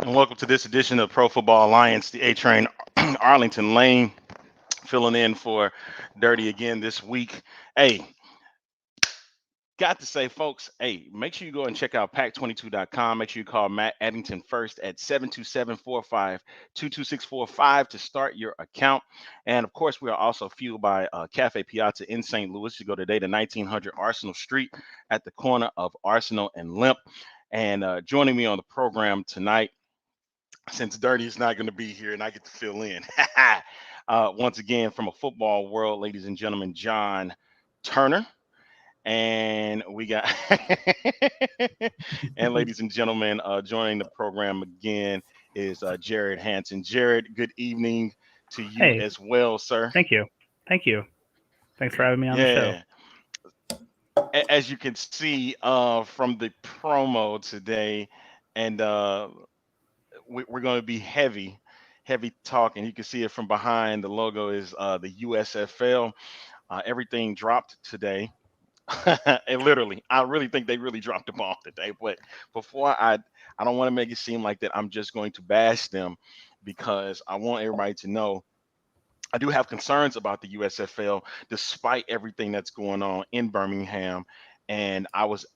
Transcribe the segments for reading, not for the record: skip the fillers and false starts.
And welcome to this edition of Pro Football Alliance, the A Train Arlington Lane, filling in for Dirty again this week. Hey, got to say, folks, hey, make sure you go and check out pack22.com. Make sure you call Matt Addington first at 727-452-2645 to start your account. And of course, we are also fueled by Cafe Piazza in St. Louis. You go today to 1900 Arsenal Street at the corner of Arsenal and Limp. And joining me on the program tonight, since Dirty is not going to be here and I get to fill in. Once again, from a football world, ladies and gentlemen, John Turner. And we got, and ladies and gentlemen, joining the program again is Jared Hanson. Jared, good evening to you Hey, as well, sir. thank you. Thank you. Thanks for having me on the show. Yeah. As you can see from the promo today, and we're going to be heavy talking. You can see it from behind. The logo is the USFL. Everything dropped today. And literally, I really think they really dropped the ball today. But before I don't want to make it seem like that I'm just going to bash them, because I want everybody to know I do have concerns about the USFL, despite everything that's going on in Birmingham. And I was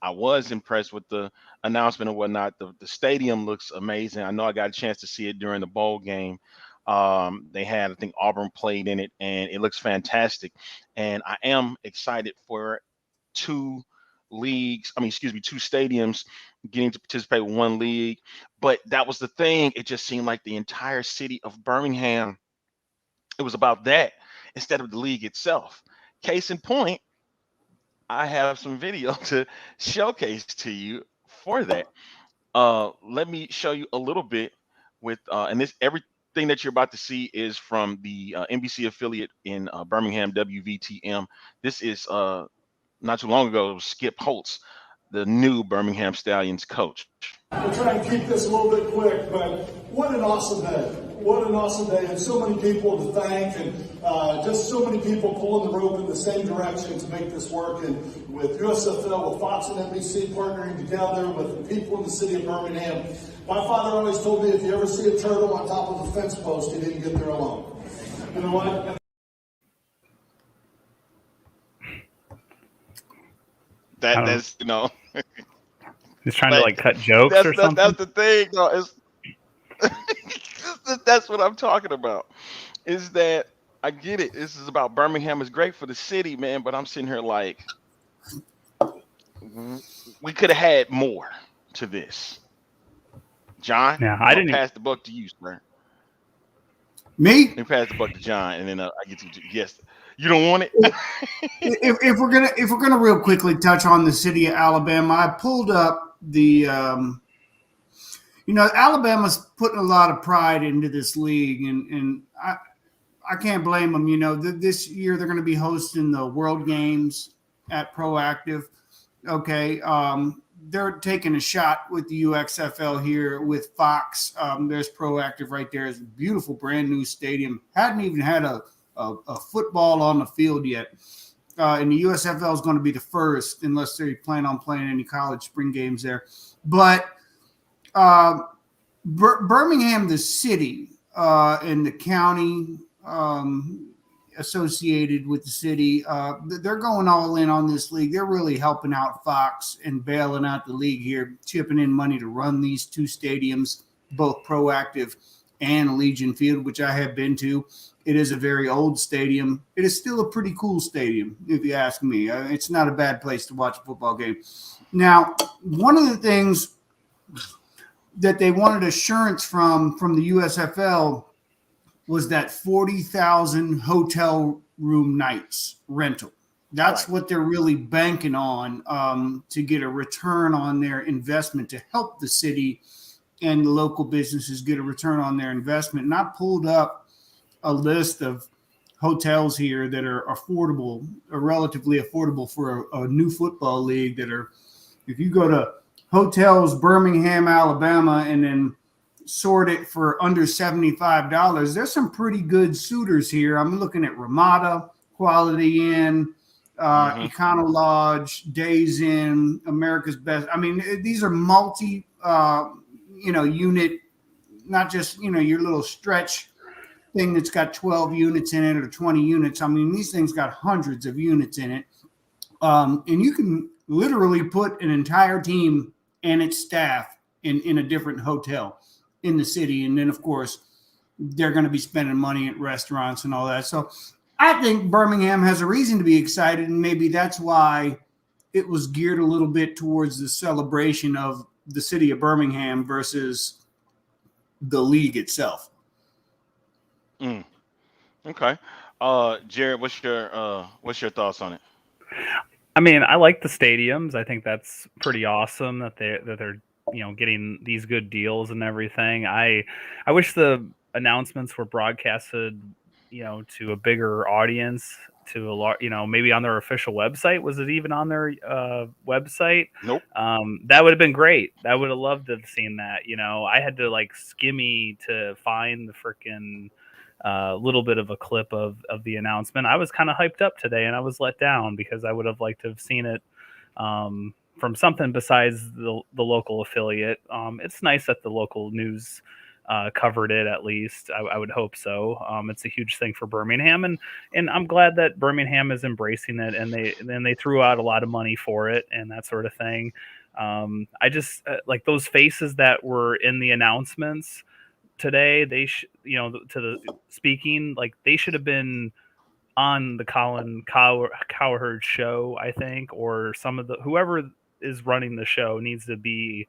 impressed with the announcement and whatnot. The stadium looks amazing. I know I got a chance to see it during the bowl game. They had, I think, Auburn played in it, and it looks fantastic. And I am excited for two two stadiums getting to participate with one league. But that was the thing. It just seemed like the entire city of Birmingham, it was about that instead of the league itself. Case in point, I have some video to showcase to you for that. Let me show you a little bit with, and this everything that you're about to see is from the NBC affiliate in Birmingham, WVTM. This is not too long ago, it was Skip Holtz, the new Birmingham Stallions coach. We'll try and keep this a little bit quick, but what an awesome day. What an awesome day. And so many people to thank, and just so many people pulling the rope in the same direction to make this work. And with USFL, with Fox and NBC partnering together, with the people in the city of Birmingham. My father always told me, if you ever see a turtle on top of a fence post, you didn't get there alone. You know what? That's He's trying to cut jokes or something. That's the thing, though. It's, that's what I'm talking about. Is that I get it. This is about Birmingham. It's great for the city, man. But I'm sitting here like, we could have had more to this. John, Yeah, I didn't pass the buck to you, sir. Me? Let me pass the buck to John, and then I get to yes. You don't want it. If we're gonna real quickly touch on the city of Alabama, I pulled up the Alabama's putting a lot of pride into this league, and I can't blame them. This year they're going to be hosting the World Games at Proactive. Okay, they're taking a shot with the USFL here with Fox. There's Proactive right there. It's a beautiful brand new stadium. Hadn't even had a football on the field yet. And the USFL is going to be the first, unless they plan on playing any college spring games there. But Birmingham, the city, and the county associated with the city, they're going all in on this league. They're really helping out Fox and bailing out the league here, chipping in money to run these two stadiums, both Proactive and Allegiant Field, which I have been to. It is a very old stadium. It is still a pretty cool stadium, if you ask me. It's not a bad place to watch a football game. Now, one of the things that they wanted assurance from the USFL was that 40,000 hotel room nights rental. That's right. What they're really banking on to get a return on their investment, to help the city and the local businesses get a return on their investment. And I pulled up a list of hotels here that are affordable, or relatively affordable for a new football league, that are, if you go to Hotels Birmingham, Alabama, and then sort it for under $75, there's some pretty good suitors here. I'm looking at Ramada, Quality Inn, Econo Lodge, Days Inn, America's Best. I mean, these are multi unit not just, your little stretch thing that's got 12 units in it or 20 units. I mean, these things got hundreds of units in it. And you can literally put an entire team and its staff in a different hotel in the city. And then, of course, they're going to be spending money at restaurants and all that. So I think Birmingham has a reason to be excited, and maybe that's why it was geared a little bit towards the celebration of the city of Birmingham versus the league itself. Okay. Jared, what's your thoughts on it? I mean, I like the stadiums. I think that's pretty awesome that they're getting these good deals and everything. I wish the announcements were broadcasted to a bigger audience, to a lot, maybe on their official website. Was it even on their website? Nope. That would have been great. I would have loved to have seen that. I had to skimmy to find the freaking little bit of a clip of the announcement. I was kind of hyped up today, and I was let down because I would have liked to have seen it from something besides the local affiliate. It's nice that the local news covered it, at least. I would hope so. It's a huge thing for Birmingham, and I'm glad that Birmingham is embracing it, and they threw out a lot of money for it and that sort of thing. I just like those faces that were in the announcements today. They to the speaking, they should have been on the Colin Cowherd show, I think, or some of whoever is running the show needs to be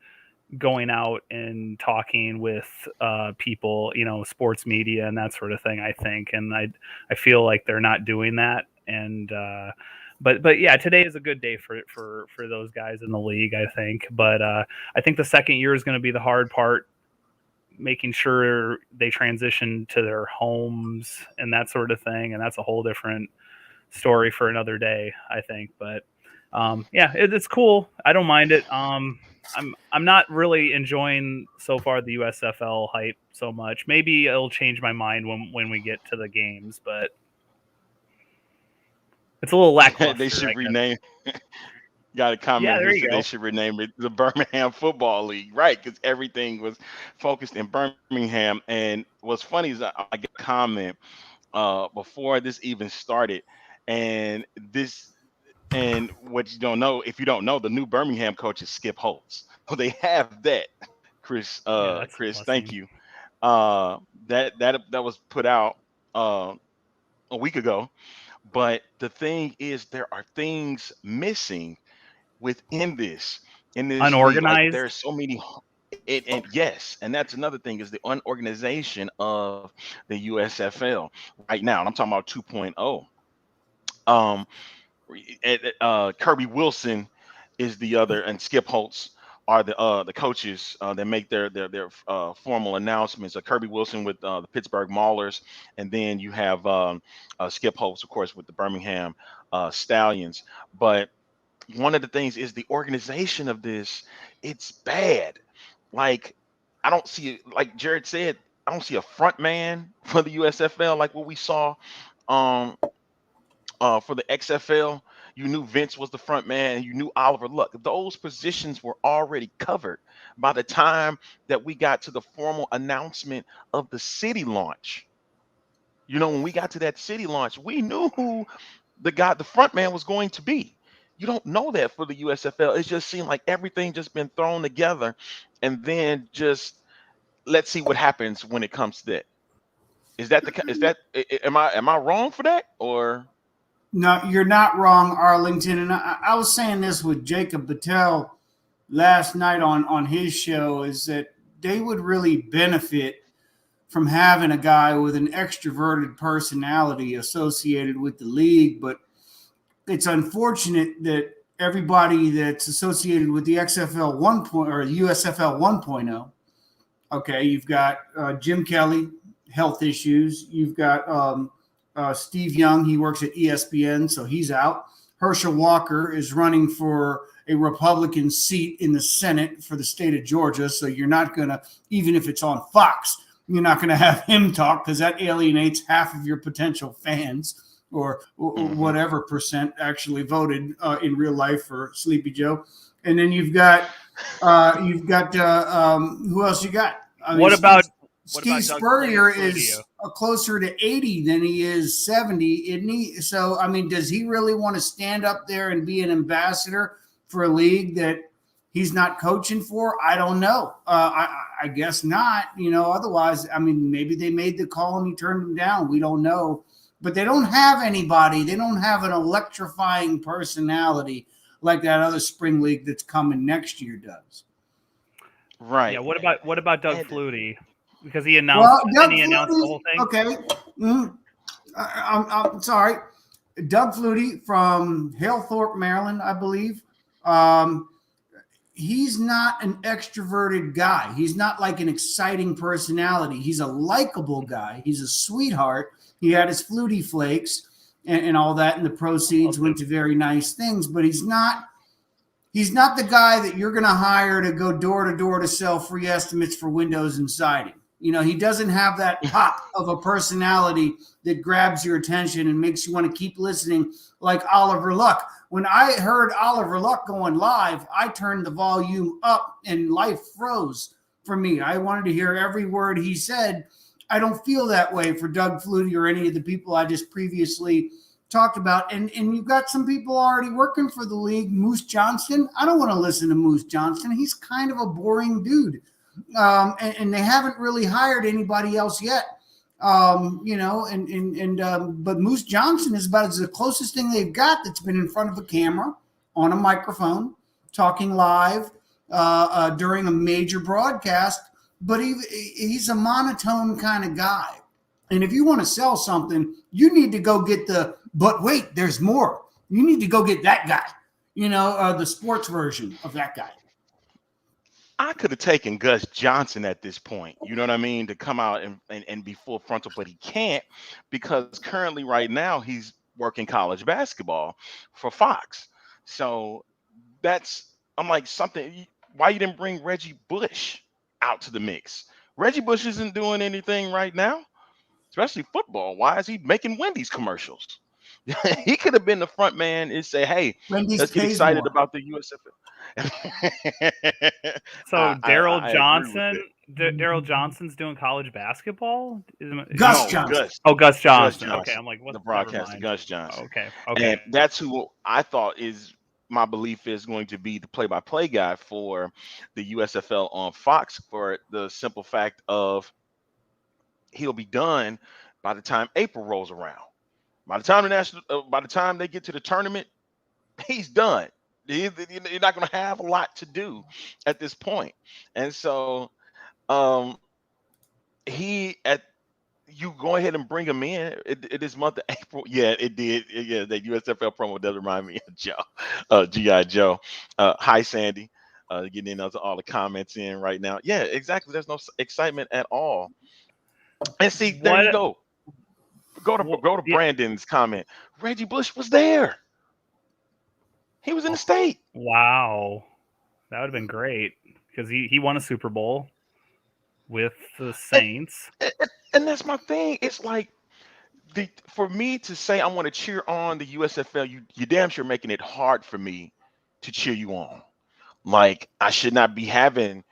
going out and talking with people, sports media and that sort of thing, I think. And I feel like they're not doing that. And but yeah, today is a good day for those guys in the league, I think. But I think the second year is going to be the hard part, making sure they transition to their homes and that sort of thing. And that's a whole different story for another day, I think. But yeah, it's cool. I don't mind it. I'm not really enjoying so far the USFL hype so much. Maybe it'll change my mind when we get to the games, but it's a little lackluster. They should rename. Got a comment here said they should rename it the Birmingham Football League, right? Because everything was focused in Birmingham. And what's funny is I get a comment before this even started, and what you don't know, if you don't know, the new Birmingham coach is Skip Holtz. So they have that, Chris. Chris, thank you. That was put out a week ago. But the thing is, there are things missing within this. In this unorganized. League. There's so many. And yes, and that's another thing is the unorganization of the USFL right now. And I'm talking about 2.0. Kirby Wilson is the other, and Skip Holtz are the coaches that make their formal announcements. Kirby Wilson with the Pittsburgh Maulers, and then you have Skip Holtz, of course, with the Birmingham Stallions. But one of the things is the organization of this. It's bad. Like, I don't see, like Jared said, I don't see a front man for the USFL like what we saw for the XFL. You knew Vince was the front man, and you knew Oliver Luck. Those positions were already covered by the time that we got to the formal announcement of the city launch. When we got to that city launch, we knew who the front man was going to be. You don't know that for the USFL. It just seemed like everything just been thrown together, and then just let's see what happens when it comes to that. Am I wrong for that, or? No, you're not wrong, Arlington. And I was saying this with Jacob Battelle last night on his show, is that they would really benefit from having a guy with an extroverted personality associated with the league. But it's unfortunate that everybody that's associated with the XFL 1.0 or the USFL 1.0, okay, you've got Jim Kelly, health issues. You've got Steve Young, he works at ESPN, so he's out. Herschel Walker is running for a Republican seat in the Senate for the state of Georgia, so you're not going to, even if it's on Fox, you're not going to have him talk because that alienates half of your potential fans or whatever percent actually voted in real life for Sleepy Joe. And then you've got who else you got? What about Steve Doug Spurrier Flutie? is closer to 80 than he is 70, isn't he? So, I mean, does he really want to stand up there and be an ambassador for a league that he's not coaching for? I don't know. I guess not. Otherwise, I mean, maybe they made the call and he turned him down. We don't know. But they don't have anybody. They don't have an electrifying personality like that other spring league that's coming next year does. Right. Yeah. What about Doug Flutie? Because he announced, announced the whole thing. Okay. I'm sorry. Doug Flutie from Halethorpe, Maryland, I believe. He's not an extroverted guy. He's not like an exciting personality. He's a likable guy. He's a sweetheart. He had his Flutie Flakes and all that, and the proceeds went to very nice things, but he's not the guy that you're going to hire to go door to door to sell free estimates for windows and siding. He doesn't have that pop of a personality that grabs your attention and makes you want to keep listening like Oliver Luck. When I heard Oliver Luck going live, I turned the volume up and life froze for me. I wanted to hear every word he said. I don't feel that way for Doug Flutie or any of the people I just previously talked about. And you've got some people already working for the league. Moose Johnston. I don't want to listen to Moose Johnston. He's kind of a boring dude. And they haven't really hired anybody else yet. But Moose Johnson is about the closest thing they've got that's been in front of a camera on a microphone, talking live during a major broadcast. But he's a monotone kind of guy. And if you want to sell something, you need to go get but wait, there's more. You need to go get that guy, the sports version of that guy. I could have taken Gus Johnson at this point, you know what I mean, to come out and be full frontal, but he can't because currently right now he's working college basketball for Fox. So I'm like, why you didn't bring Reggie Bush out to the mix? Reggie Bush isn't doing anything right now, especially football. Why is he making Wendy's commercials? He could have been the front man and say, hey, let's get excited about the USFL. So Daryl Johnson's doing college basketball? Gus Johnson. Gus Johnson. Okay, I'm like, what? The broadcaster, Gus Johnson. Okay. And that's who I thought my belief is going to be the play-by-play guy for the USFL on Fox, for the simple fact of he'll be done by the time April rolls around. By the time they get to the tournament, he's done. You're not going to have a lot to do at this point. And so you go ahead and bring him in this month of April. Yeah, it did. Yeah, the USFL promo does remind me of Joe, G.I. Joe. Hi, Sandy. Getting in all the comments in right now. Yeah, exactly. There's no excitement at all. And see, there you go. Go to Brandon's comment. Reggie Bush was there. He was in the state. Wow. That would have been great because he won a Super Bowl with the Saints. And that's my thing. It's like for me to say I want to cheer on the USFL, you damn sure making it hard for me to cheer you on. Like I should not be having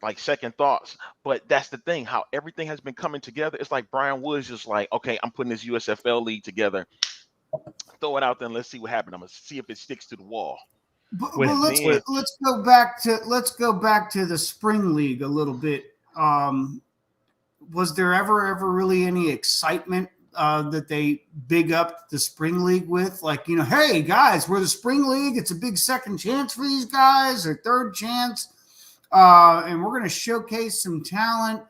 like second thoughts. But that's the thing, how everything has been coming together. It's like Brian Woods just like, okay, I'm putting this USFL league together. Throw it out there and let's see what happens. I'm gonna see if it sticks to the wall. But let's go back to the spring league a little bit. Was there ever really any excitement that they big up the spring league with? Like, hey guys, we're the spring league. It's a big second chance for these guys, or third chance, and we're going to showcase some talent.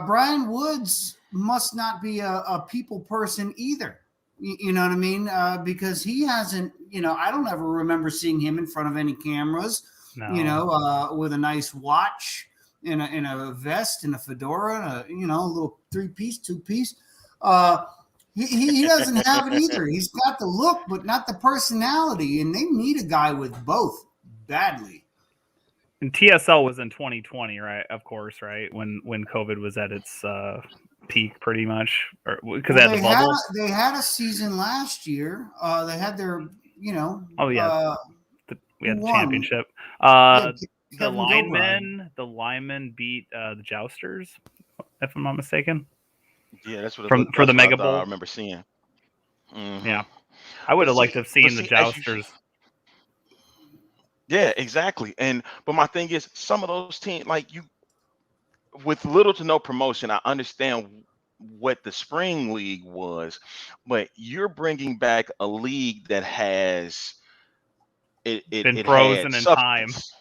Brian Woods must not be a people person either. You know what I mean? Because he hasn't, I don't ever remember seeing him in front of any cameras, with a nice watch and a vest and a fedora and a little 3-piece, 2-piece. He doesn't have it either. He's got the look, but not the personality. And they need a guy with both badly. And TSL was in 2020, right? Of course, right? When COVID was at its peak, pretty much, because they had the bubble. They had a season last year. They had their, Oh yeah, we had the championship. The linemen beat the Jousters. if I'm not mistaken. Yeah, that's what it For that's the what Mega I Bowl. remember seeing. Yeah, Hmm I would But have liked to see, have but seen the see, as you Jousters. yeah, exactly. And but my thing is, some of those teams, like you, with little to no promotion, I understand what the spring league was, but you're bringing back a league that has Been it had frozen in time. substance.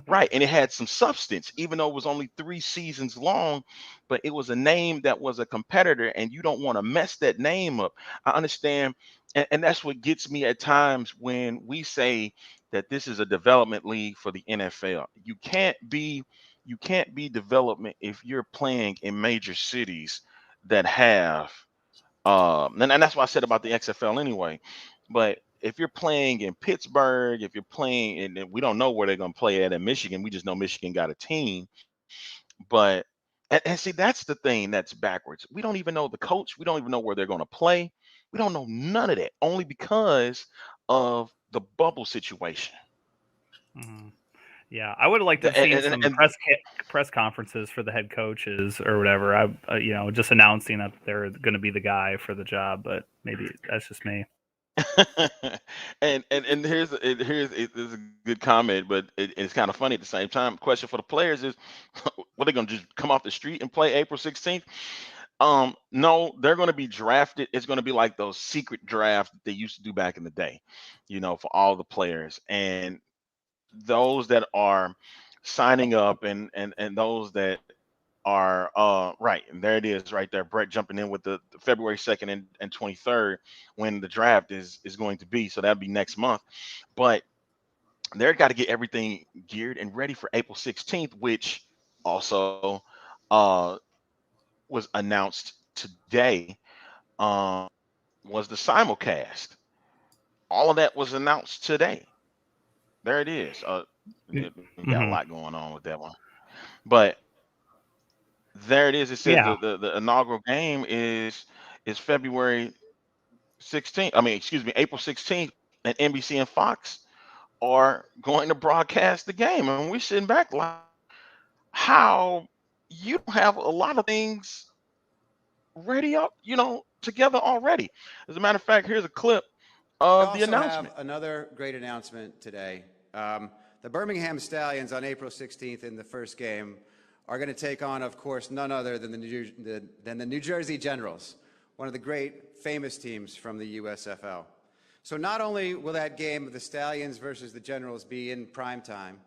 Right, and it had some substance, even though it was only 3 seasons long, but it was a name that was a competitor, and you don't want to mess that name up. I understand, and that's what gets me at times when we say that this is a development league for the NFL. You can't be development if you're playing in major cities that have and that's what I said about the XFL anyway. But if you're playing in Pittsburgh, if you're playing, and we don't know where they're going to play at in Michigan, we just know Michigan got a team. But and see, that's the thing that's backwards. We don't even know the coach. We don't even know where they're going to play. We don't know none of that, only because of the bubble situation. Mhm. Yeah, I would have liked to The- have seen And, some and press conferences for the head coaches or whatever. Just announcing that they're going to be the guy for the job. But maybe that's just me. and this is a good comment, but it's kind of funny at the same time. Question for the players is, what they gonna just come off the street and play April 16th? No, they're gonna be drafted. It's gonna be like those secret drafts that they used to do back in the day, for all the players and those that are signing up and those that are right, and there it is right there, Brett jumping in with the February 2nd and 23rd when the draft is going to be, so that'll be next month. But they're got to get everything geared and ready for April 16th, which also uh was announced today, um was the simulcast. All of that was announced today. There it is. We got a Hmm. lot going on with that one, but there it is. It says Yeah, the inaugural game is February 16th. I mean, excuse me, April 16th, and NBC and Fox are going to broadcast the game. And we're sitting back like, how you don't have a lot of things ready up, together already. As a matter of fact, here's a clip We of the also have announcement. another great announcement today. The Birmingham Stallions on April 16th in the first game are going to take on, of course, none other than the New Jersey Generals, one of the great famous teams from the USFL. So not only will that game of the Stallions versus the Generals be in prime time,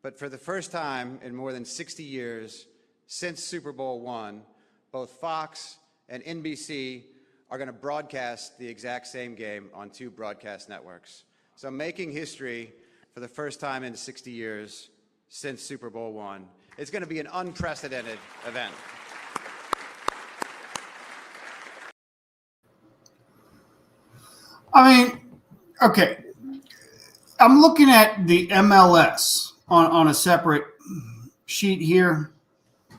but for the first time in more than 60 years since Super Bowl I, both Fox and NBC are going to broadcast the exact same game on two broadcast networks. So making history for the first time in 60 years since Super Bowl I. It's going to be an unprecedented event. I mean, okay. I'm looking at the MLS on a separate sheet here.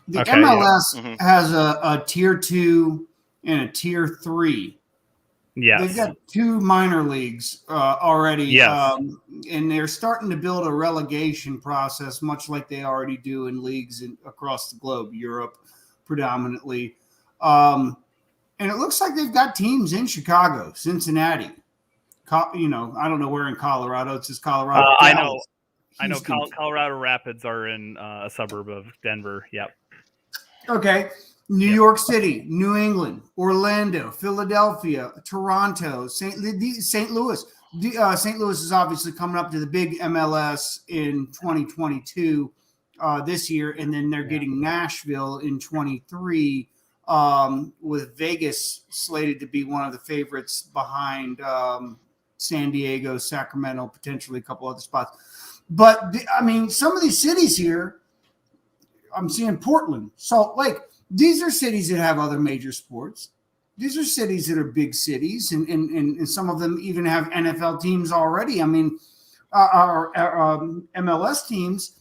The Okay, yeah. MLS Hmm has a tier 2 and a tier 3. Yes. They've got two minor leagues already, Yes. and they're starting to build a relegation process, much like they already do in leagues across the globe, Europe predominantly. And it looks like they've got teams in Chicago, Cincinnati. I don't know where in Colorado. It's just Colorado. I Dallas, know. I know. Houston. Colorado Rapids are in a suburb of Denver. Yep. Okay. New Yep. York City, New England, Orlando, Philadelphia, Toronto, St. Louis. St. Louis is obviously coming up to the big MLS in 2022 this year, and then they're getting Nashville in 23, with Vegas slated to be one of the favorites behind San Diego, Sacramento, potentially a couple other spots. But some of these cities here, I'm seeing Portland, Salt Lake. These are cities that have other major sports. These are cities that are big cities, and some of them even have NFL teams already. MLS teams.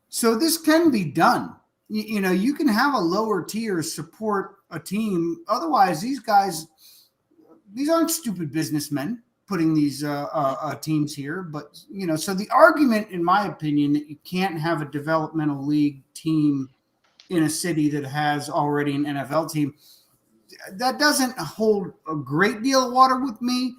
So this can be done. You can have a lower tier support a team. Otherwise, these aren't stupid businessmen putting these teams here. But, so the argument, in my opinion, that you can't have a developmental league team in a city that has already an NFL team. That doesn't hold a great deal of water with me.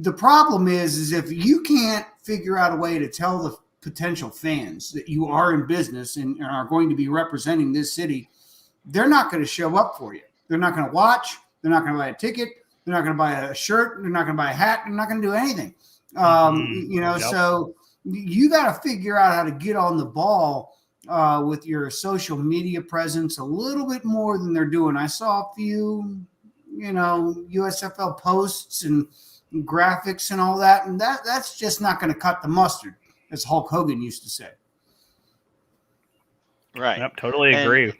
The problem is if you can't figure out a way to tell the potential fans that you are in business and are going to be representing this city, they're not going to show up for you. They're not going to watch. They're not going to buy a ticket. They're not going to buy a shirt. They're not going to buy a hat. They're not going to do anything. So you got to figure out how to get on the ball with your social media presence a little bit more than they're doing. I saw a few, USFL posts and graphics and all that, and that's just not going to cut the mustard, as Hulk Hogan used to say. Right. Yep, totally agree.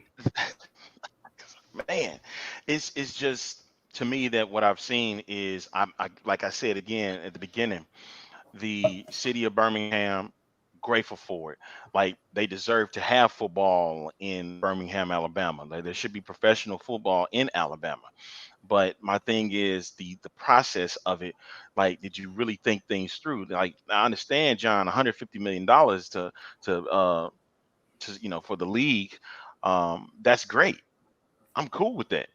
Man, it's just, to me, that what I've seen is, I like I said again at the beginning, the city of Birmingham, grateful for it. Like, they deserve to have football in Birmingham, Alabama. Like, there should be professional football in Alabama. But my thing is the process of it. Like, did you really think things through? Like, I understand, John, $150 million to for the league. That's great. I'm cool with that.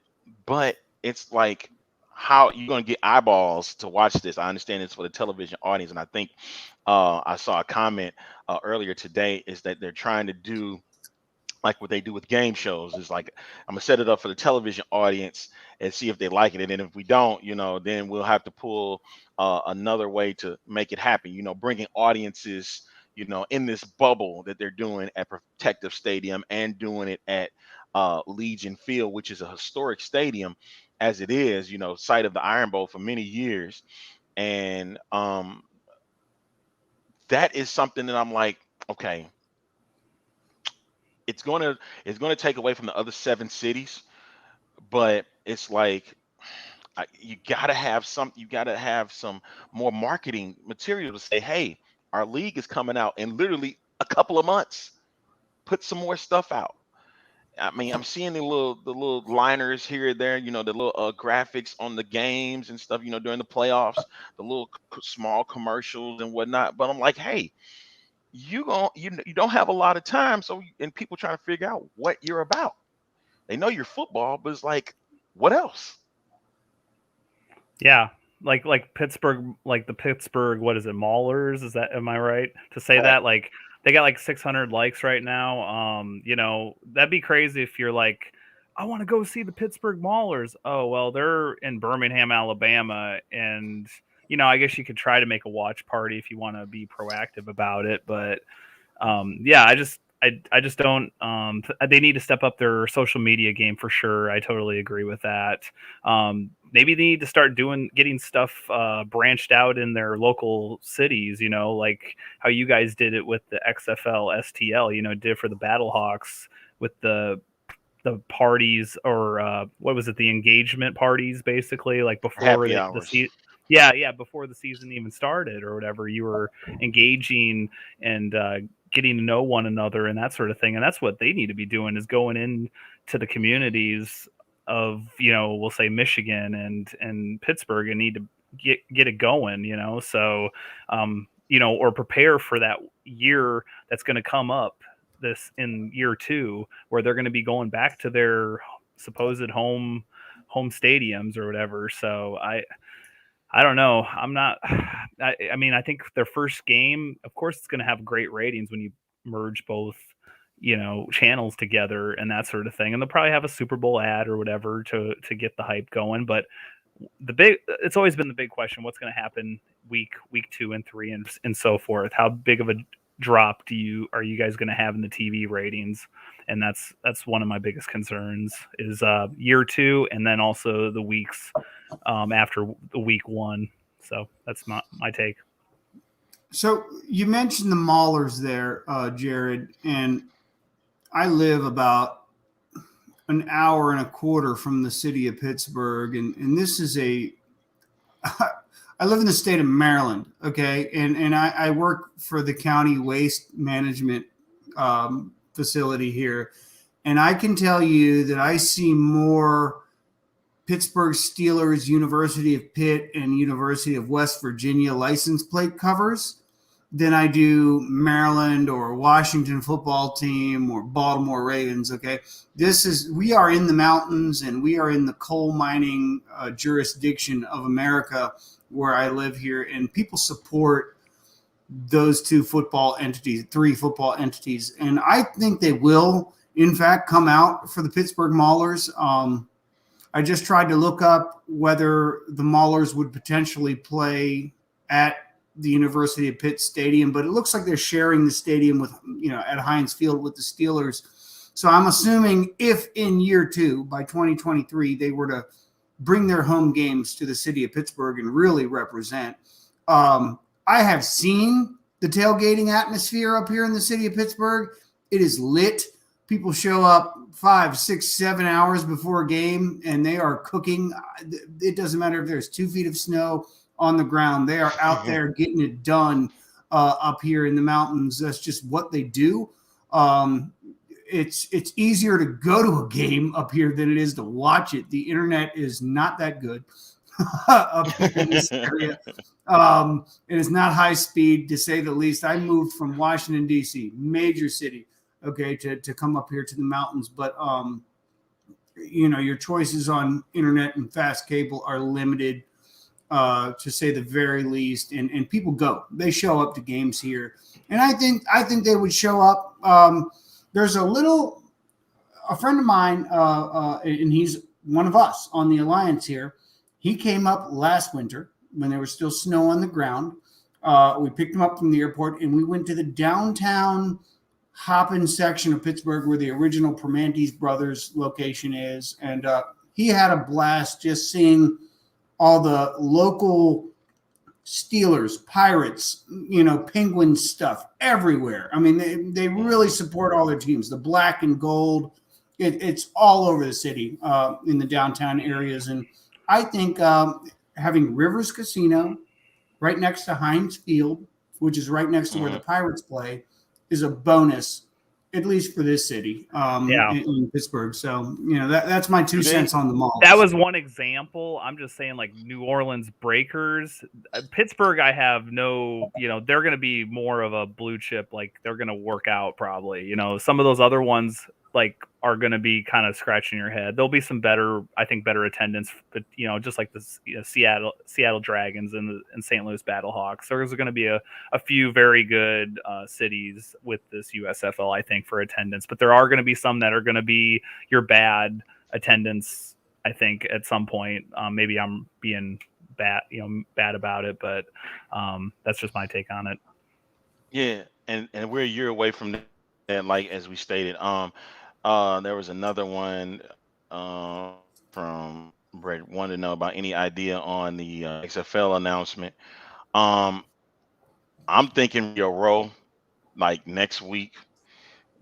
But it's like, how you going to get eyeballs to watch this? I understand it's for the television audience, and I think I saw a comment earlier today is that they're trying to do like what they do with game shows. Is like, I'm gonna set it up for the television audience and see if they like it, and then if we don't, then we'll have to pull another way to make it happen. Bringing audiences, in this bubble that they're doing at Protective Stadium and doing it at Legion Field, which is a historic stadium as it is, site of the Iron Bowl for many years, and that is something that I'm like, okay, it's gonna take away from the other 7 cities, but it's like, you gotta have some more marketing material to say, hey, our league is coming out in literally a couple of months. Put some more stuff out. I mean, I'm seeing the little liners here and there, the little graphics on the games and stuff, during the playoffs, the little small commercials and whatnot. But I'm like, hey, you don't have a lot of time, and people trying to figure out what you're about. They know you're football, but it's like, what else? Yeah, like Pittsburgh, like the Pittsburgh, what is it, Maulers? Am I right to say Right. that? Like, they got like 600 likes right now. That'd be crazy if you're like, I want to go see the Pittsburgh Maulers. Oh, well, they're in Birmingham, Alabama, and I guess you could try to make a watch party if you want to be proactive about it. But yeah, I just don't. They need to step up their social media game for sure. I totally agree with that. Maybe they need to start getting stuff branched out in their local cities. Like how you guys did it with the XFL STL. Did for the Battlehawks with the parties, or what was it? The engagement parties, basically, like before Happy the hours. season. Yeah, before the season even started or whatever, you were engaging and getting to know one another and that sort of thing. And that's what they need to be doing, is going in to the communities of, we'll say Michigan and Pittsburgh, and need to get it going, so, or prepare for that year that's going to come up this in year 2, where they're going to be going back to their supposed home stadiums or whatever. So I don't know. I'm not. I mean, I think their first game, of course, it's going to have great ratings when you merge both, channels together and that sort of thing. And they'll probably have a Super Bowl ad or whatever to get the hype going. But it's always been the big question: what's going to happen week 2 and 3 and so forth? How big of a drop are you guys going to have in the TV ratings? And that's one of my biggest concerns is year 2, and then also the weeks after the week 1. So that's my take. So you mentioned the Maulers there, Jared, and I live about an hour and a quarter from the city of Pittsburgh, and this is I live in the state of Maryland, okay, and I work for the county waste management facility here, and I can tell you that I see more Pittsburgh Steelers, University of Pitt, and University of West Virginia license plate covers than I do Maryland or Washington football team or Baltimore Ravens. Okay, we are in the mountains and we are in the coal mining jurisdiction of America where I live here, and people support those three football entities, and I think they will, in fact, come out for the Pittsburgh Maulers. I just tried to look up whether the Maulers would potentially play at the University of Pitt Stadium, but it looks like they're sharing the stadium with, at Heinz Field with the Steelers. So I'm assuming if in year 2, by 2023, they were to bring their home games to the city of Pittsburgh and really represent. I have seen the tailgating atmosphere up here in the city of Pittsburgh. It is lit. People show up 5, 6, 7 hours before a game, and they are cooking. It doesn't matter if there's 2 feet of snow on the ground. They are out there getting it done up here in the mountains. That's just what they do. It's easier to go to a game up here than it is to watch it. The internet is not that good up here in this area. It is not high speed, to say the least. I moved from Washington, D.C., major city, okay, to come up here to the mountains. But, your choices on internet and fast cable are limited, to say the very least. And people go. They show up to games here. And I think they would show up. There's a friend of mine, and he's one of us on the Alliance here. He came up last winter when there was still snow on the ground. We picked him up from the airport, and we went to the downtown Hoppin section of Pittsburgh where the original Primanti's Brothers location is. And he had a blast just seeing all the local Steelers, Pirates, Penguin stuff everywhere. I mean, they really support all their teams. The black and gold, it's all over the city in the downtown areas. And I think having Rivers Casino right next to Heinz Field, which is right next to where the Pirates play, is a bonus, at least for this city in Pittsburgh. So, that's my 2 cents on the mall. That was one example. I'm just saying, like, New Orleans Breakers. Pittsburgh, I have no, they're going to be more of a blue chip. Like, they're going to work out probably. Some of those other ones, like, are going to be kind of scratching your head. There'll be some better attendance, but just like the Seattle Dragons and St. Louis Battlehawks. There's going to be a few very good cities with this USFL, I think, for attendance. But there are going to be some that are going to be your bad attendance, I think, at some point. Maybe I'm being bad about it, but that's just my take on it. Yeah, and we're a year away from that, like as we stated. There was another one from Brett wanted to know about any idea on the XFL announcement. I'm thinking your row like next week,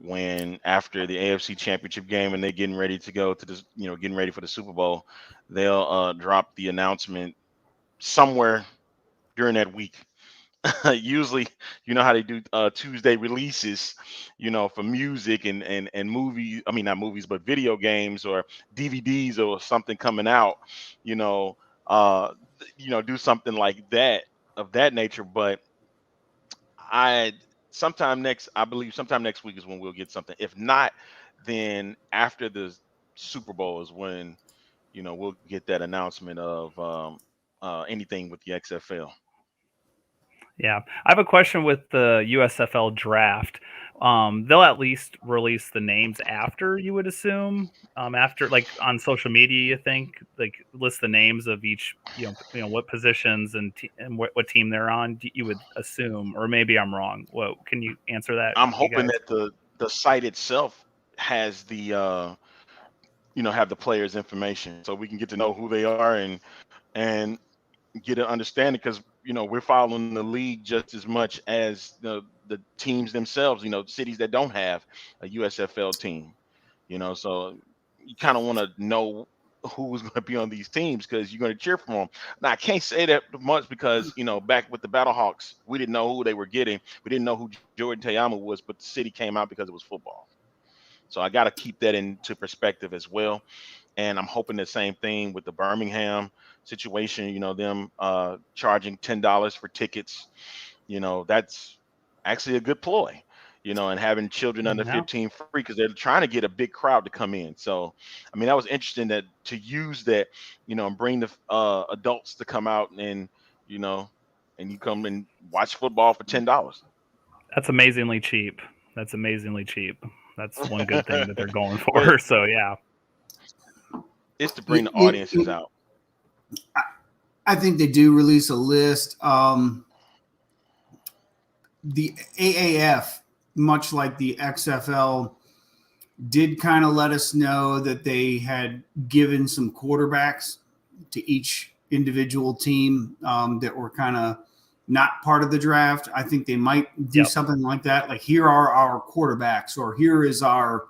when after the AFC Championship game and they're getting ready to go to this, getting ready for the Super Bowl, they'll drop the announcement somewhere during that week. Usually, how they do Tuesday releases, for music and movies. I mean, not movies, but video games or DVDs or something coming out. Do something like that of that nature. But I believe sometime next week is when we'll get something. If not, then after the Super Bowl is when we'll get that announcement of anything with the XFL. Yeah, I have a question with the USFL draft. They'll at least release the names after, you would assume, after, like, on social media. You think, like, list the names of each, what positions and what team they're on. You would assume, or maybe I'm wrong. Well, can you answer that? I'm hoping that the site itself has the have the players' information, so we can get to know who they are and get an understanding, because we're following the league just as much as the teams themselves, cities that don't have a USFL team, so you kind of want to know who's going to be on these teams, because you're going to cheer for them. Now, I can't say that much because back with the Battlehawks, we didn't know who they were getting. We didn't know who Jordan Tayama was, but the city came out because it was football. So I got to keep that into perspective as well. And I'm hoping the same thing with the Birmingham situation, them charging $10 for tickets. That's actually a good ploy, and having children under Yeah. 15 free because they're trying to get a big crowd to come in. So, I mean, that was interesting that to use that, and bring the adults to come out you know, and you come and watch football for $10. That's amazingly cheap. That's amazingly cheap. That's one good thing that they're going But for. So yeah. it's to bring the audiences You- out. I think they do release a list. The AAF, much like the XFL, did kind of let us know that they had given some quarterbacks to each individual team that were kind of not part of the draft. I think they might do something like that. Like, here are our quarterbacks, or here is our,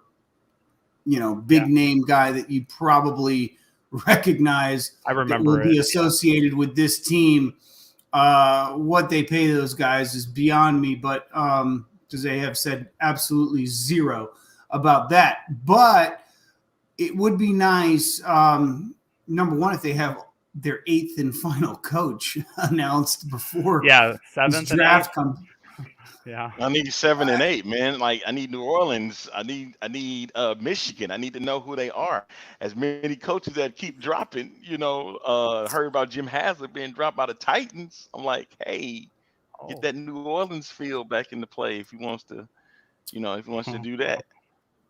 big name guy that you probably recognize. I remember that will be it, associated with this team. What they pay those guys is beyond me, but because they have said absolutely zero about that. But it would be nice, number one, if they have their 8th and final coach announced before Yeah, this 7th and draft 8th. comes. Yeah. I need 7 and 8, man. Like, I need New Orleans. I need Michigan. I need to know who they are. As many coaches that keep dropping, heard about Jim Haslett being dropped by the Titans. I'm like, hey, get that New Orleans feel back into play if he wants to, do that.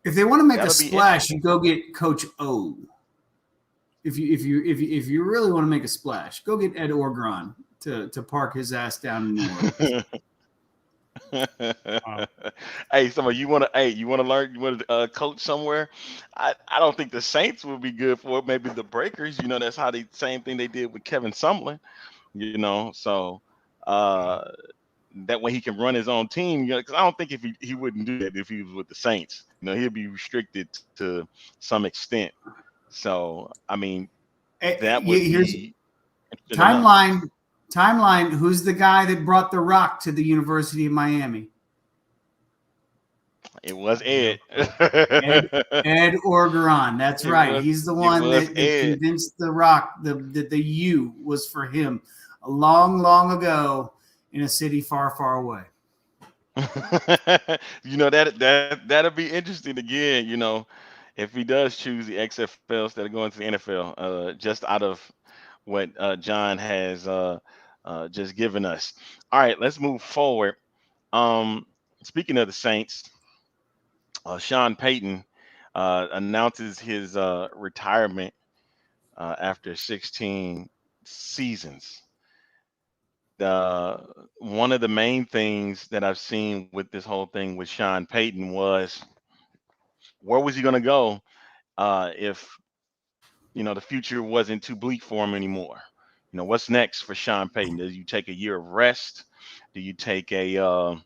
If they want to make That'll a be splash, you go get Coach O. If you really want to make a splash, go get Ed Orgeron to park his ass down in New Orleans. Hey, you want to learn, you want to coach somewhere? I don't think the Saints would be good for it. Maybe the Breakers. That's how same thing they did with Kevin Sumlin. So that way he can run his own team. Because I don't think if he wouldn't do that if he was with the Saints. He'd be restricted to some extent. So I mean, that would be Timeline. Who's the guy that brought The Rock to the University of Miami? It was Ed. Ed Orgeron. That's right. He's the one that convinced The Rock that the U was for him a long, long ago in a city far, far away. That'll be interesting again. If he does choose the XFL instead of going to the NFL, just out of what John has just given us. All right, let's move forward. Speaking of the Saints, Sean Payton announces his retirement after 16 seasons. One of the main things that I've seen with this whole thing with Sean Payton was, where was he going to go if the future wasn't too bleak for him anymore? What's next for Sean Payton? Do you take a year of rest? Do you take a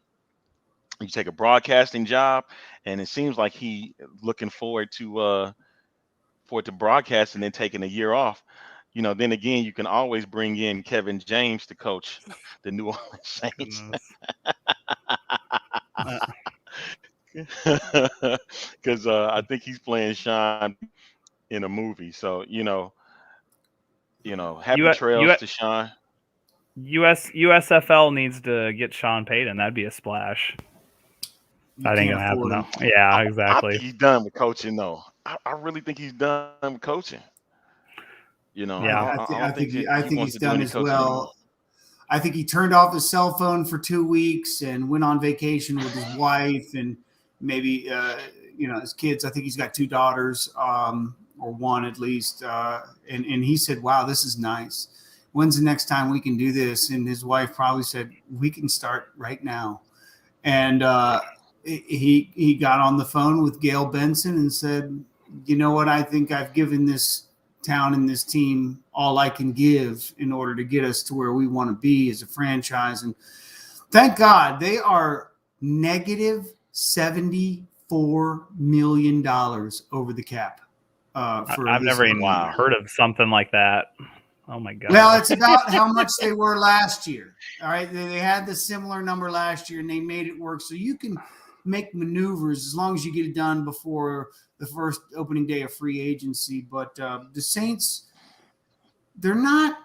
broadcasting job? And it seems like he looking forward to broadcast and then taking a year off. Then again, you can always bring in Kevin James to coach the New Orleans Saints. Because I think he's playing Sean in a movie. So happy trails to Sean. USFL needs to get Sean Payton. That'd be a splash. That ain't gonna happen though. Yeah, exactly. I think he's done with coaching though. I really think he's done with coaching. I think he's done as well. Anymore. I think he turned off his cell phone for 2 weeks and went on vacation with his wife and maybe his kids. I think he's got 2 daughters, or one at least. And he said, "Wow, this is nice. When's the next time we can do this?" And his wife probably said, "We can start right now." And he got on the phone with Gail Benson and said, "You know what? I think I've given this town and this team all I can give in order to get us to where we want to be as a franchise." And thank God they are negative $74 million over the cap. I've never even heard of something like that. Oh my God. Well, it's about how much they were last year. All right. They had the similar number last year and they made it work. So you can make maneuvers as long as you get it done before the first opening day of free agency. But the Saints, they're not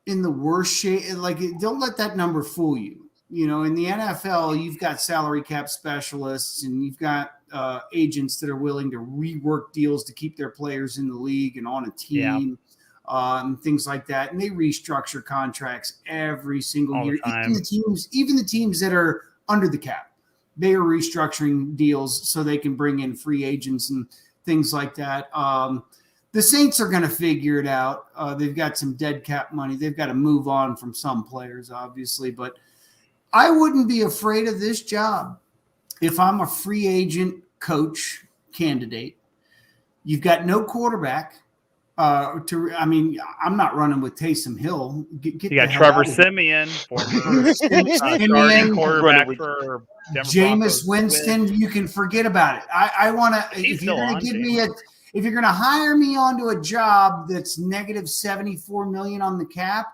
in the worst shape. Like, don't let that number fool you. You know, in the NFL, you've got salary cap specialists and you've got agents that are willing to rework deals to keep their players in the league and on a team, and things like that. And they restructure contracts every single All year. the time. Even the teams that are under the cap, they are restructuring deals so they can bring in free agents and things like that. The Saints are going to figure it out. They've got some dead cap money. They've got to move on from some players, obviously, but I wouldn't be afraid of this job if I'm a free agent coach candidate. You've got no quarterback. I'm not running with Taysom Hill. You got Trevor Simeon, former starting quarterback for Denver Jameis Broncos. Winston. You can forget about it. I want to. If you're going to give me if you're going to hire me onto a job that's negative $74 million on the cap,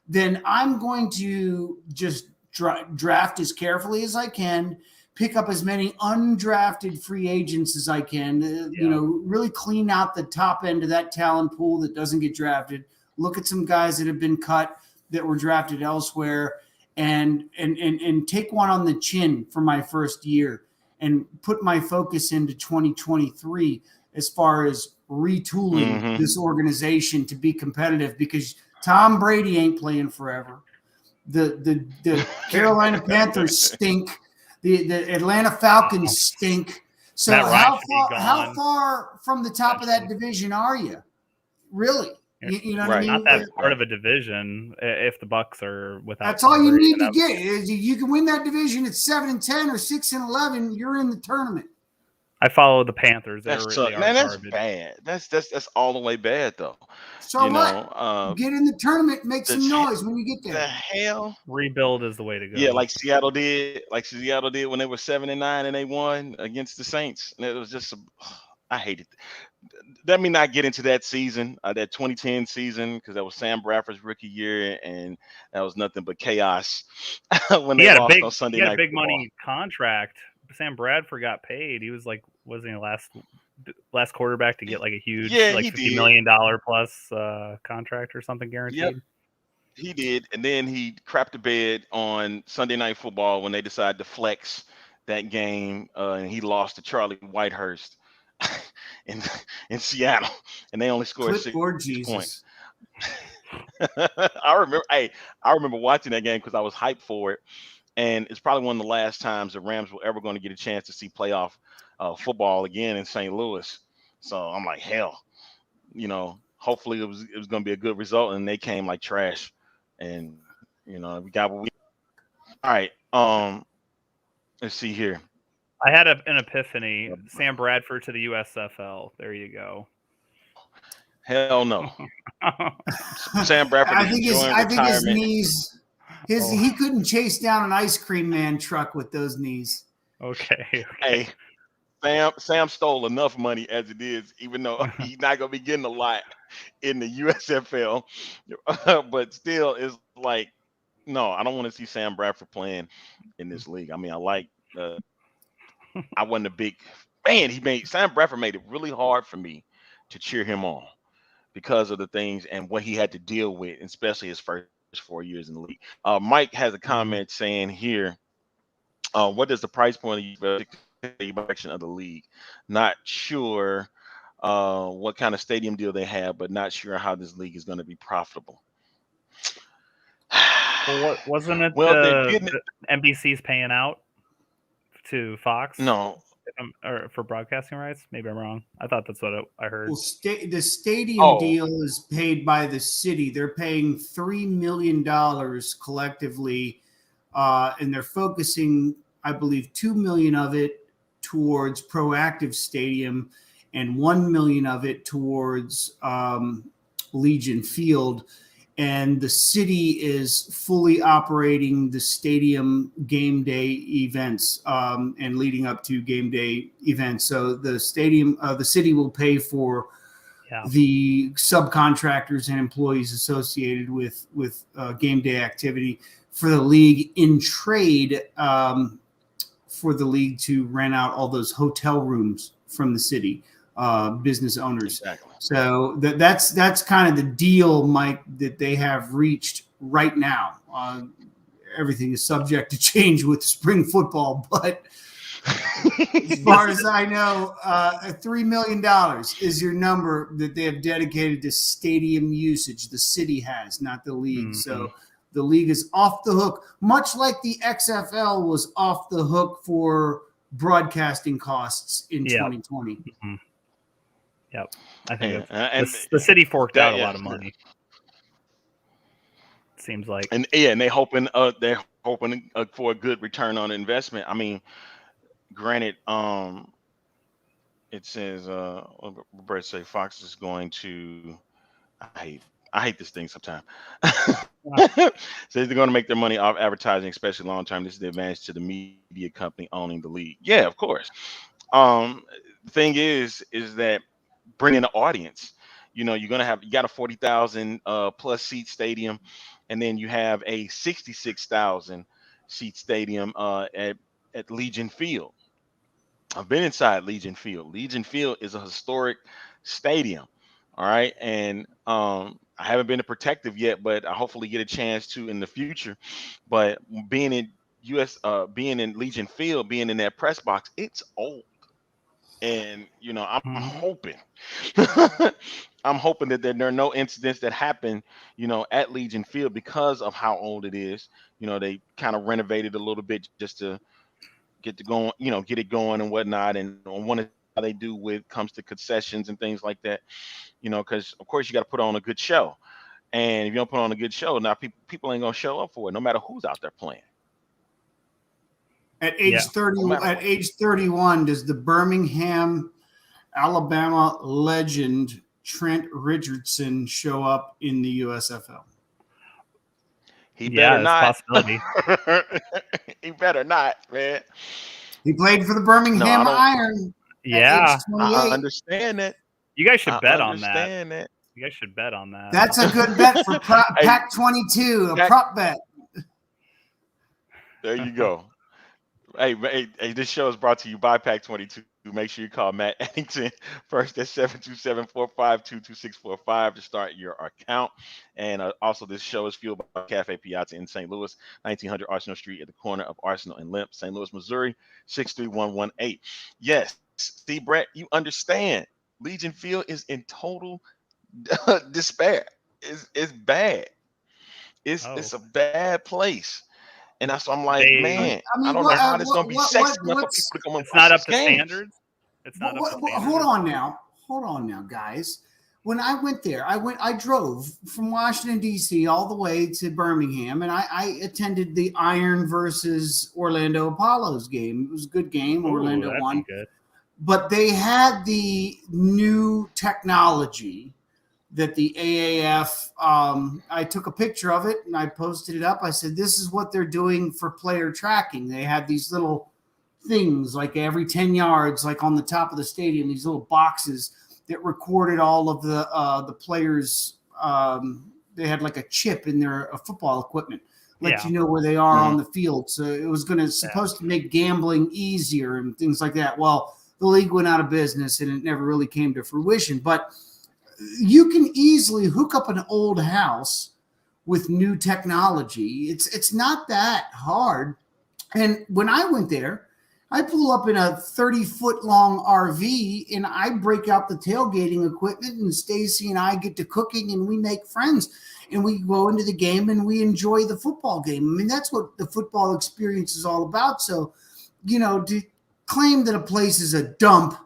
then I'm going to just draft as carefully as I can, pick up as many undrafted free agents as I can, really clean out the top end of that talent pool that doesn't get drafted, look at some guys that have been cut that were drafted elsewhere, and take one on the chin for my first year and put my focus into 2023 as far as retooling this organization to be competitive, because Tom Brady ain't playing forever. The Carolina Panthers stink. The Atlanta Falcons stink. So how far from the top of that division are you? Really? You know what I mean? Not that part of a division if the Bucks are without. That's all you need to get. Is you can win that division at 7-10 or 6-11. You're in the tournament. I follow the Panthers. That's bad. That's all the way bad though. So what? Get in the tournament, make some noise when you get there. The hell? Rebuild is the way to go. Yeah, like Seattle did when they were 7-9 and they won against the Saints. And it was just I hated it. Let me not get into that season, that 2010 season, because that was Sam Bradford's rookie year, and that was nothing but chaos when they lost on Sunday night. He had a big money contract. Sam Bradford got paid. He was wasn't he last quarterback to get like a huge $50 million plus contract or something guaranteed? Yep. He did, and then he crapped the bed on Sunday Night Football when they decided to flex that game, and he lost to Charlie Whitehurst in Seattle, and they only scored 6 points. I remember watching that game because I was hyped for it. And it's probably one of the last times the Rams were ever going to get a chance to see playoff football again in St. Louis. So I'm like, hell, hopefully it was going to be a good result. And they came like trash. And, we got what we. All right. Let's see here. I had an epiphany. Sam Bradford to the USFL. There you go. Hell no. Sam Bradford. I think his knees. He couldn't chase down an ice cream man truck with those knees. Okay. Hey, Sam stole enough money as it is, even though he's not gonna be getting a lot in the USFL. But still, it's like, no, I don't want to see Sam Bradford playing in this league. I mean, I wasn't a big man. Sam Bradford made it really hard for me to cheer him on because of the things and what he had to deal with, especially his first 4 years in the league. Mike has a comment saying here, what is the price point of the direction of the league? Not sure what kind of stadium deal they have, but not sure how this league is going to be profitable. Well, wasn't it the NBC's paying out to Fox? No. Or for broadcasting rights? Maybe I'm wrong. I thought that's what I heard. Well, the stadium deal is paid by the city. They're paying $3 million collectively, and they're focusing, I believe, $2 million of it towards Proactive Stadium and $1 million of it towards Legion Field. And the city is fully operating the stadium game day events and leading up to game day events. So the city will pay for the subcontractors and employees associated with game day activity for the league, in trade for the league to rent out all those hotel rooms from the city. Business owners. Exactly. So that's kind of the deal, Mike, that they have reached right now. everything is subject to change with spring football, but as far as I know, $3 million is your number that they have dedicated to stadium usage. The city has, not the league. Mhm. So the league is off the hook, much like the XFL was off the hook for broadcasting costs in 2020. Mhm. Yep. I think and the city forked out a yeah. lot of money. Seems like. And they're hoping for a good return on investment. I mean, granted, it says Roberta say Fox is going to I hate this thing sometimes. Says they're going to make their money off advertising, especially long term. This is the advantage to the media company owning the league. Yeah, of course. The thing is that bringing the audience. You know, you got a 40,000 plus seat stadium, and then you have a 66,000 seat stadium at Legion Field. I've been inside Legion Field. Legion Field is a historic stadium. All right. And I haven't been to Protective yet, but I hopefully get a chance to in the future. But being in being in Legion Field, being in that press box, it's old. And you know, I'm hoping I'm hoping that there are no incidents that happen, you know, at Legion Field because of how old it is. You know, they kind of renovated a little bit just to get it going and whatnot. And on one of how they do with comes to concessions and things like that, you know, because of course you got to put on a good show. And if you don't put on a good show, now people ain't gonna show up for it, no matter who's out there playing. At age 31, does the Birmingham, Alabama legend Trent Richardson show up in the USFL? He better not. Possibility. He better not, man. He played for the Birmingham Iron. Yeah, I understand that. You guys should bet on that. You guys should bet on that. That's a good bet for Pack 22, a prop bet. There you go. Hey, this show is brought to you by Pack 22. Make sure you call Matt Eddington first at 727-452-2645 to start your account. And also, this show is fueled by Cafe Piazza in St. Louis, 1900 Arsenal Street at the corner of Arsenal and Limp, St. Louis, Missouri, 63118. Yes, Steve Brett, you understand. Legion Field is in total despair. It's bad. It's a bad place. And that's why I'm like, man, I don't know how this going to be sexy enough for people to come and It's not up to games. standards. It's not up to standards. Hold on now, guys. When I went there, I drove from Washington, D.C. all the way to Birmingham, and I attended the Iron versus Orlando Apollos game. It was a good game. Orlando won. Good. But they had the new technology that the AAF, I took a picture of it and I posted it up. I said, this is what they're doing for player tracking. They had these little things like every 10 yards, like on the top of the stadium, these little boxes that recorded all of the players. They had like a chip in their football equipment, let you know where they are on the field. So it was supposed to make gambling easier and things like that. Well, the league went out of business and it never really came to fruition. But you can easily hook up an old house with new technology. It's not that hard. And when I went there, I pull up in a 30-foot long RV and I break out the tailgating equipment, and Stacy and I get to cooking and we make friends and we go into the game and we enjoy the football game. I mean, that's what the football experience is all about. So, you know, to claim that a place is a dump,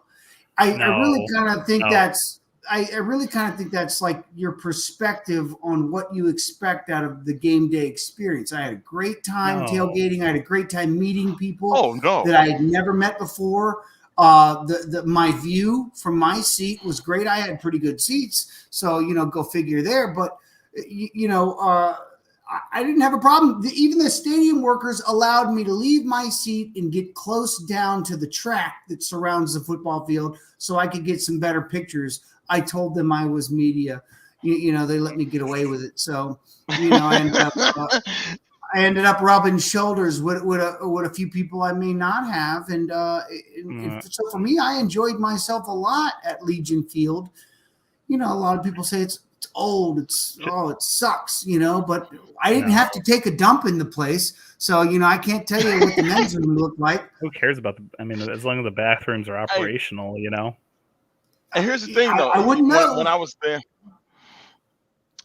I really kind of think that's like your perspective on what you expect out of the game day experience. I had a great time tailgating. I had a great time meeting people that I had never met before. My view from my seat was great. I had pretty good seats, so go figure there. But I didn't have a problem. Even the stadium workers allowed me to leave my seat and get close down to the track that surrounds the football field so I could get some better pictures. I told them I was media. They let me get away with it. So, I ended up rubbing shoulders with a few people I may not have. And so for me, I enjoyed myself a lot at Legion Field. A lot of people say it's old. It sucks, but I didn't have to take a dump in the place. So, I can't tell you what the men's room looked like. Who cares about as long as the bathrooms are Hey, operational, and here's the thing, though. I wouldn't know. When I was there,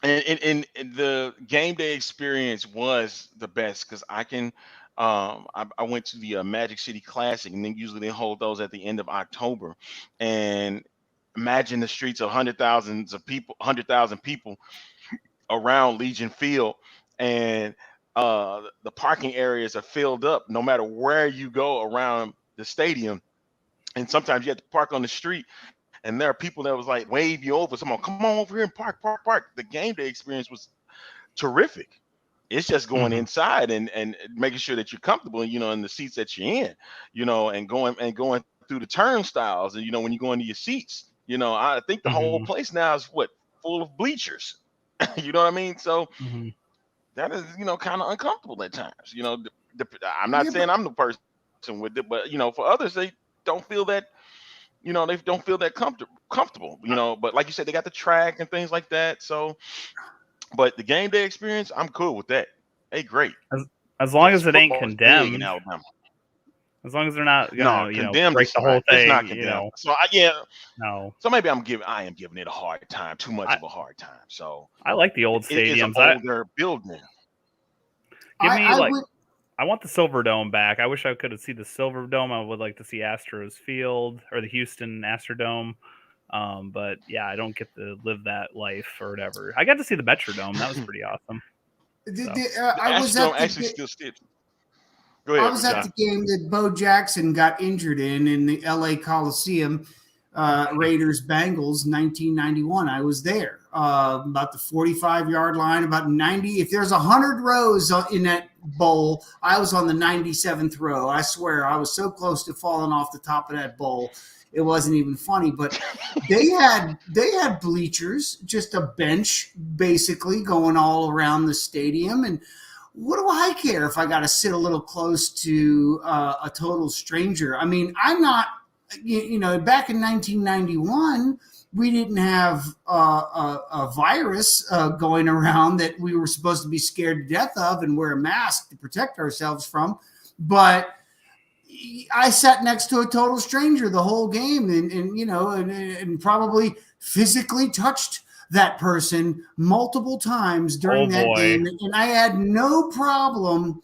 and the game day experience was the best because I went to the Magic City Classic, and then usually they hold those at the end of October. And imagine the streets of 100,000 people around Legion Field, and the parking areas are filled up no matter where you go around the stadium. And sometimes you have to park on the street, and there are people that was like wave you over. Someone come on over here and park. The game day experience was terrific. It's just going inside and making sure that you're comfortable, in the seats that you're in, and going through the turnstiles, and when you go into your seats, I think the whole place now is full of bleachers. You know what I mean? So that is, kind of uncomfortable at times. I'm not saying I'm the person with it, but for others, they don't feel that. They don't feel that comfortable. But like you said, they got the track and things like that. So, but the game day experience, I'm cool with that. Hey, great. As long as it ain't Football is big condemned. in Alabama. As long as they're not gonna, condemned break is the whole fine. thing. It's not condemned. So No. So maybe I am giving it a hard time, too much of a hard time. So I like the old It's stadiums. an older building. I want the Silver Dome back. I wish I could have seen the Silver Dome. I would like to see Astros Field or the Houston Astrodome. But yeah, I don't get to live that life or whatever. I got to see the Metrodome. That was pretty awesome. I was at Go ahead, I was at the game that Bo Jackson got injured in the LA Coliseum, Raiders Bengals 1991. I was there about the 45-yard line, about 90. If there's 100 rows in that bowl, I was on the 97th row. I swear, I was so close to falling off the top of that bowl. It wasn't even funny, but they had bleachers, just a bench basically going all around the stadium. And what do I care if I got to sit a little close to a total stranger? I mean, I'm not, back in 1991, we didn't have a virus going around that we were supposed to be scared to death of and wear a mask to protect ourselves from. But I sat next to a total stranger the whole game and probably physically touched that person multiple times during that game. And I had no problem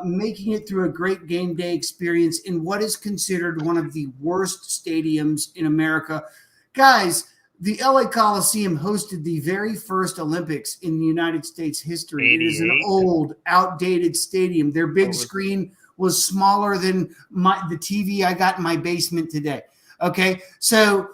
making it through a great game day experience in what is considered one of the worst stadiums in America. Guys, the LA Coliseum hosted the very first Olympics in the United States history. 88. It is an old, outdated stadium. Their big screen was smaller than the TV I got in my basement today. Okay, so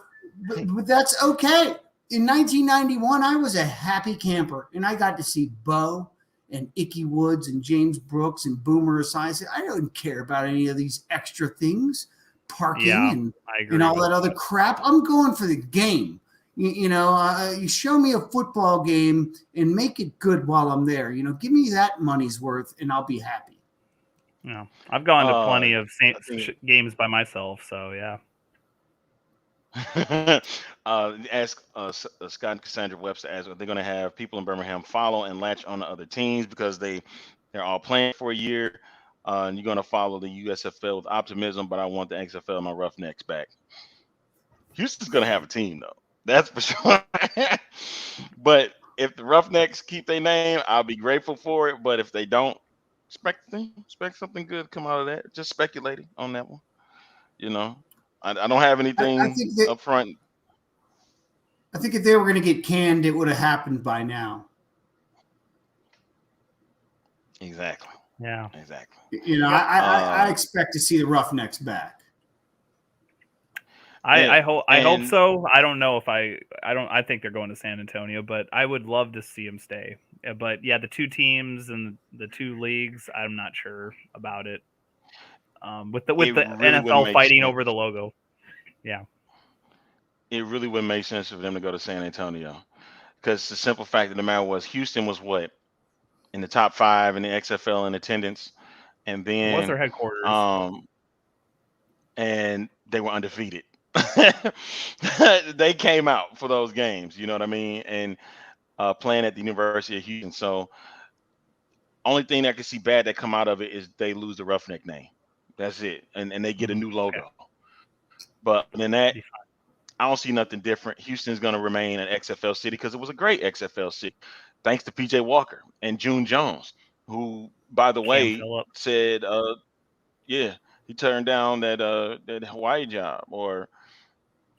but that's okay. In 1991, I was a happy camper, and I got to see Bo and Ickey Woods and James Brooks and Boomer Esiason. I don't care about any of these extra things, parking and all that other crap. I'm going for the game. You show me a football game and make it good while I'm there. Give me that money's worth, and I'll be happy. Yeah, I've gone to plenty of games by myself, so yeah. Ask Scott and Cassandra Webster, are they going to have people in Birmingham follow and latch on to other teams because they're all playing for a year? And you're going to follow the USFL with optimism, but I want the XFL and my Roughnecks back. Houston's going to have a team, though. That's for sure. But if the Roughnecks keep their name, I'll be grateful for it. But if they don't, expect something good to come out of that. Just speculating on that one. I don't have anything up front. I think if they were going to get canned, it would have happened by now. Exactly. Yeah. Exactly. I expect to see the Roughnecks back. I hope so. I don't know if I think they're going to San Antonio, but I would love to see them stay. But yeah, the two teams and the two leagues, I'm not sure about it. With the really NFL fighting over the logo. Yeah. It really wouldn't make sense for them to go to San Antonio. Because the simple fact of the matter was Houston was in the top 5 in the XFL in attendance. And then what's their headquarters? And they were undefeated. They came out for those games, you know what I mean? And playing at the University of Houston. So only thing I can see bad that come out of it is they lose the Roughneck name. That's it, and they get a new Okay. logo. But than that, Be fine. I don't see nothing different. Houston's going to remain an XFL city because it was a great XFL city, thanks to PJ Walker and June Jones, who, by the Cam way, Phillip. said, yeah, he turned down that Hawaii job. Or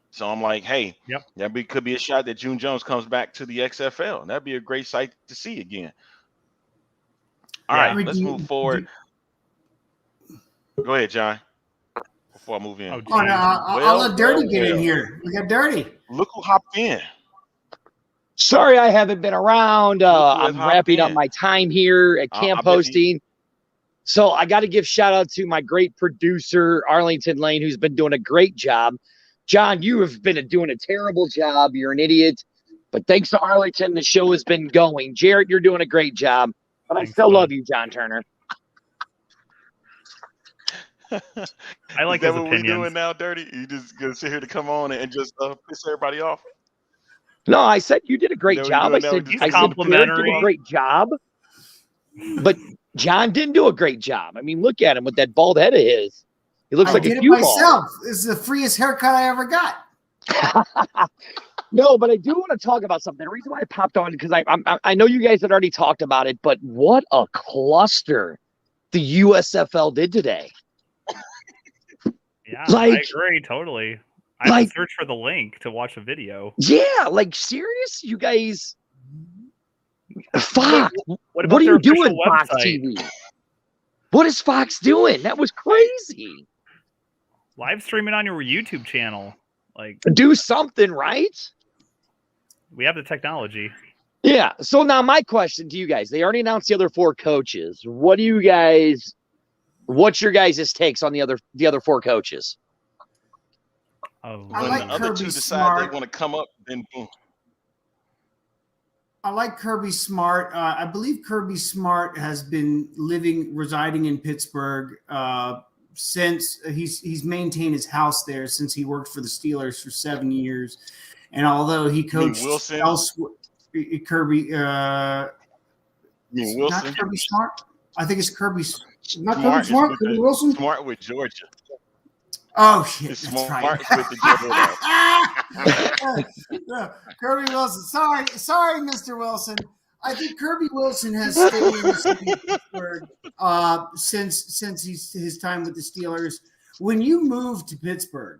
so I'm like, hey, Yep. could be a shot that June Jones comes back to the XFL. That'd be a great sight to see again. All Yeah. right, I mean, let's move forward. Go ahead, John. Before I move in. Oh, Oh, no, geez. I'll let Dirty get in here. We got Dirty. Look who hopped in. Sorry, I haven't been around. Look who has I'm hopped wrapping up in. my time here at I camp bet you- hosting. So I got to give shout out to my great producer, Arlington Lane, who's been doing a great job. John, you have been doing a terrible job. You're an idiot. But thanks to Arlington, the show has been going. Jarrett, you're doing a great job. But I Thanks, still bud. love you, John Turner. I like Is that his what we're opinions. doing now, Dirty? You just gonna sit here to come on and just piss everybody off? No, I said you did a great You know what job. we're I doing now? said, We're just I said Jarrett did complimentary. a great job. But John didn't do a great job. I mean, look at him with that bald head of his. He looks I like did a it cue ball. myself. This is the freest haircut I ever got. No, but I do want to talk about something. The reason why I popped on because I know you guys had already talked about it, but what a cluster the USFL did today. Yeah, Like- I agree totally. I have to search for the link to watch a video. Yeah, like serious, you guys. Fox, What about what are their you doing, official Fox website? TV? What is Fox doing? That was crazy. Live streaming on your YouTube channel. Like, Do something, right? we have the technology. Yeah. So now my question to you guys: they already announced the other 4 coaches. What do you guys? What's your guys' takes on the other 4 coaches? Oh, I When like the other Kirby two decide Smart. they want to come up, then boom. I like Kirby Smart. I believe Kirby Smart has been residing in Pittsburgh since he's maintained his house there since he worked for the Steelers for 7 years. And although he coached Wilson? elsewhere, Kirby, You mean Wilson? not Kirby Smart. I think it's Kirby. Not Smart Kirby is Smart. with Kirby the- Wilson. Smart with Georgia. Oh shit, It's that's Smart right. with the Yeah, Kirby Wilson. Sorry, Mr. Wilson. I think Kirby Wilson has stayed in the city of Pittsburgh since his time with the Steelers. When you move to Pittsburgh,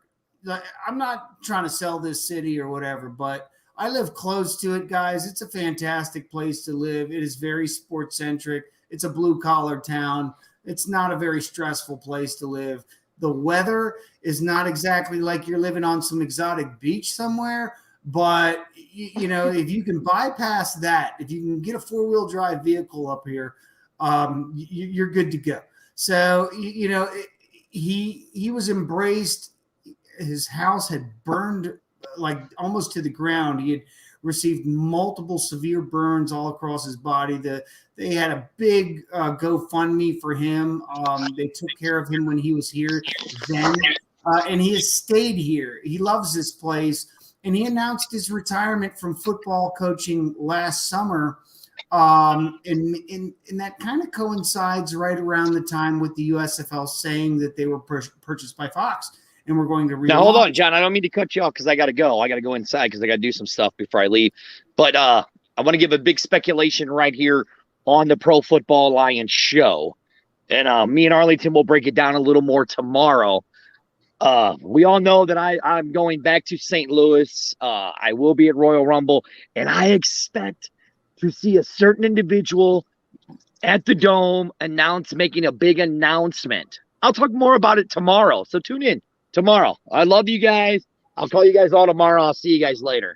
I'm not trying to sell this city or whatever, but I live close to it, guys. It's a fantastic place to live. It is very sports centric. It's a blue collar town. It's not a very stressful place to live. The weather is not exactly like you're living on some exotic beach somewhere, but you know, if you can bypass that, if you can get a 4-wheel drive vehicle up here, you're good to go. So, you know, he was embraced. His house had burned like almost to the ground. He had received multiple severe burns all across his body. They had a big GoFundMe for him. They took care of him when he was here then, and he has stayed here. He loves this place, and he announced his retirement from football coaching last summer. And that kind of coincides right around the time with the USFL saying that they were purchased by Fox. And we're going to Now, hold on, John. I don't mean to cut you off because I got to go. I got to go inside because I got to do some stuff before I leave. But I want to give a big speculation right here on the Pro Football Alliance show. And me and Arlington will break it down a little more tomorrow. We all know that I'm going back to St. Louis. I will be at Royal Rumble. And I expect to see a certain individual at the Dome making a big announcement. I'll talk more about it tomorrow. So tune in tomorrow. I love you guys. I'll call you guys all tomorrow. I'll see you guys later.